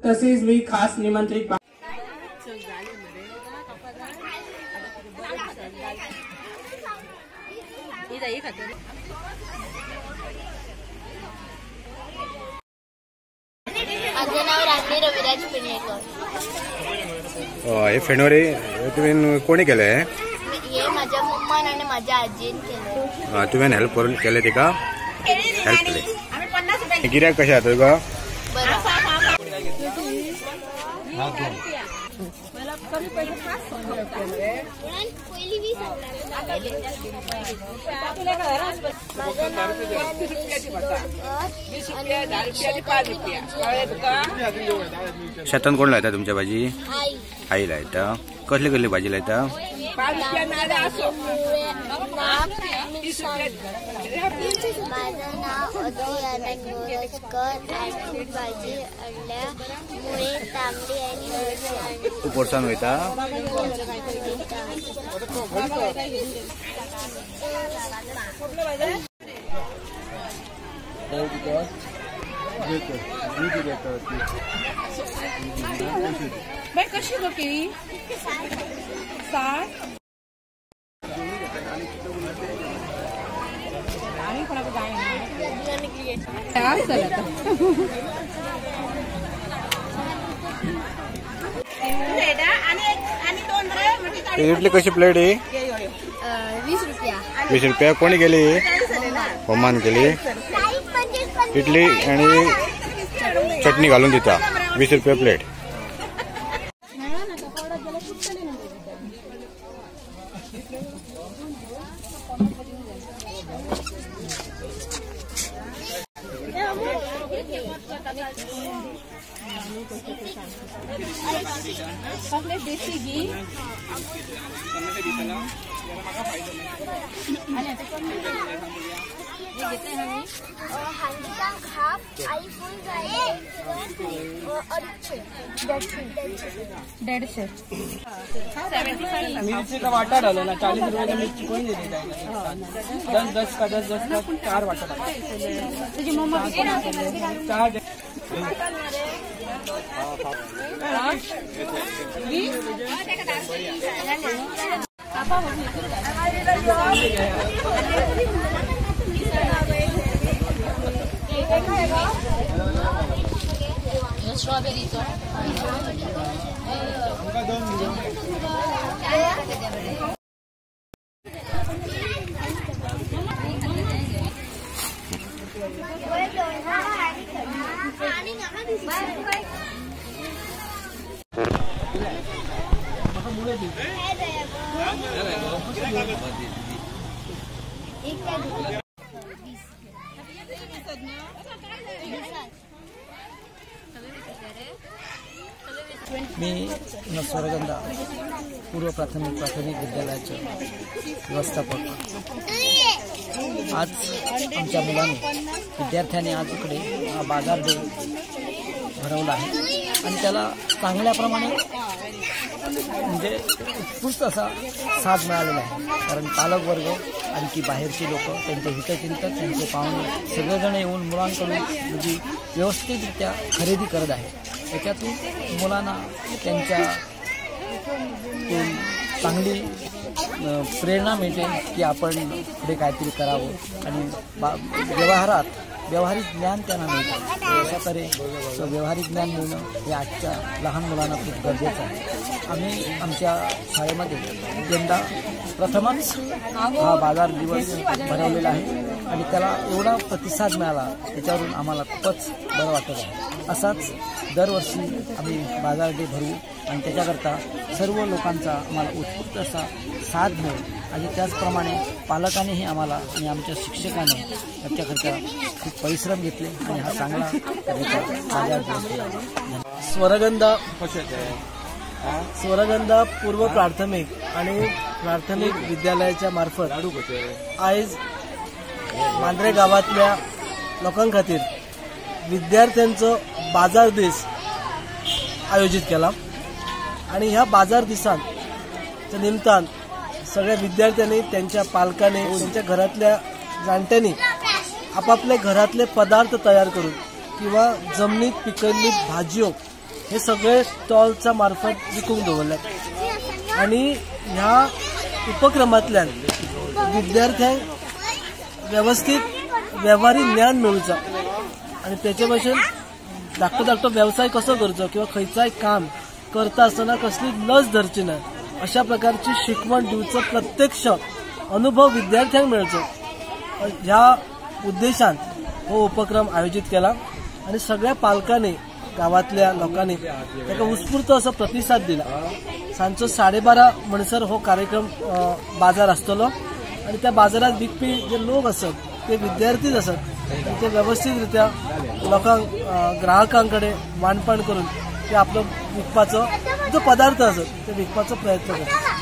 तसेच मी खास निमंत्रित माझं नाव राणी रविराज पिणेकर. हे फेणोरे तुम्ही कोणी केले? हे माझ्या मम्मान आणि माझ्या आजीन केले. तुम्ही हेल्प करून केले ते का? हेल्प केले. गिऱ्हाईक कशा आहेत का? शेतान कोण लायता तुमच्या भाजी? आई लायता. कसली कसली भाजी लायता? माझं नाव अजय आनंद मोरजकर आणि भाजी आणल्या मुळे तांबडी आणि हळदी. तू पोरसान वयता? कशी बघी इडली कशी प्लेट आहे? 20 रुपया. 20 रुपया. कोणी केली? मम्मान केली. इडली आणि चटणी घालून देता. 20 रुपया प्लेट. देसी घी मिर्ची का वाटा डालो ना. 40 रुपये का मिर्ची कोई नहीं देता है. 10 का 4 वाटा डालो. तुझी मम्मा चार स्ट्रॉबेरी मी स्वरगंधा पूर्व प्राथमिक विद्यालयाचे व्यवस्थापक. आज आमच्या मुलांनी विद्यार्थ्यांनी आज इकडे हा बाजार डे भरवला आहे आणि त्याला चांगल्याप्रमाणे म्हणजे उत्कृष्ट असा साथ मिळालेला आहे. कारण पालक वर्ग आणखी बाहेरचे लोक, त्यांचे हितचिंतक, त्यांचे पाहुणे सगळेजण येऊन मुलांकडून म्हणजे व्यवस्थितरित्या खरेदी करत आहे. त्याच्यातून मुलांना त्यांच्या चांगली प्रेरणा मिळते की आपण पुढे काहीतरी करावं आणि व्यावहारिक ज्ञान त्यांना मिळतं. अशा तऱ्हे व्यावहारिक ज्ञान मिळणं हे आजच्या लहान मुलांना खूप गरजेचं आहे. आम्ही आमच्या शाळेमध्ये यंदा प्रथमच हा बाजार दिवस भरवलेला आहे आणि त्याला एवढा प्रतिसाद मिळाला त्याच्यावरून आम्हाला खूपच बरं वाटत आहे. असाच दरवर्षी आम्ही बाजार डे भरवू आणि त्याच्याकरता सर्व लोकांचा आम्हाला उत्स्फूर्त असा साथ मिळेल आणि त्याचप्रमाणे पालकांनीही आम्हाला आणि आमच्या शिक्षकांनी त्याच्याकरता खूप परिश्रम घेतले आणि हा चांगला बाजार डे. स्वरगंधा स्वरगंधा पूर्व प्राथमिक आणि प्राथमिक विद्यालयाच्या मार्फत आयज मांद्रे गावातल्या लोकां खातीर विद्यार्थ्यांचो बाजार दीस आयोजित केला आणि ह्या बाजार दिसाच्या निमतान सगळ्या विद्यार्थ्यांनी त्यांच्या पालकांनी त्यांच्या घरातल्या जाणट्यांनी आपापले घरातले पदार्थ तयार करून किंवा जमनीत पिकयल्ली भाजयो हे सगळे स्टॉलच्या मार्फत विकूंक दवरल्यात आणि ह्या उपक्रमांतल्यान विद्यार्थ्यांक व्यवस्थित व्यवहारी ज्ञान मेळुचा आणि त्याचे भाशेन धाकटो व्यवसाय कसो करचो किंवा खंयचाय काम करता आसतना कसली लज धरची ना अशा प्रकारची शिकवण दिवचो प्रत्यक्ष अनुभव विद्यार्थ्यांक मेळचो ह्या उद्देशान हो उपक्रम आयोजित केला आणि सगळ्या पालकांनी गावातल्या लोकांनी ताका उत्स्फूर्त असो प्रतिसाद दिला. सांजचो 12:30 म्हणसर हो कार्यक्रम बाजार आसतलो आणि त्या बाजारात विकपी जे लोक असत ते विद्यार्थीच असत ते व्यवस्थित रित्या लोकांक ग्राहकांकडे वांटपण करून ते आपलो विकपाचो जो पदार्थ असत ते विकपाचो प्रयत्न करतात.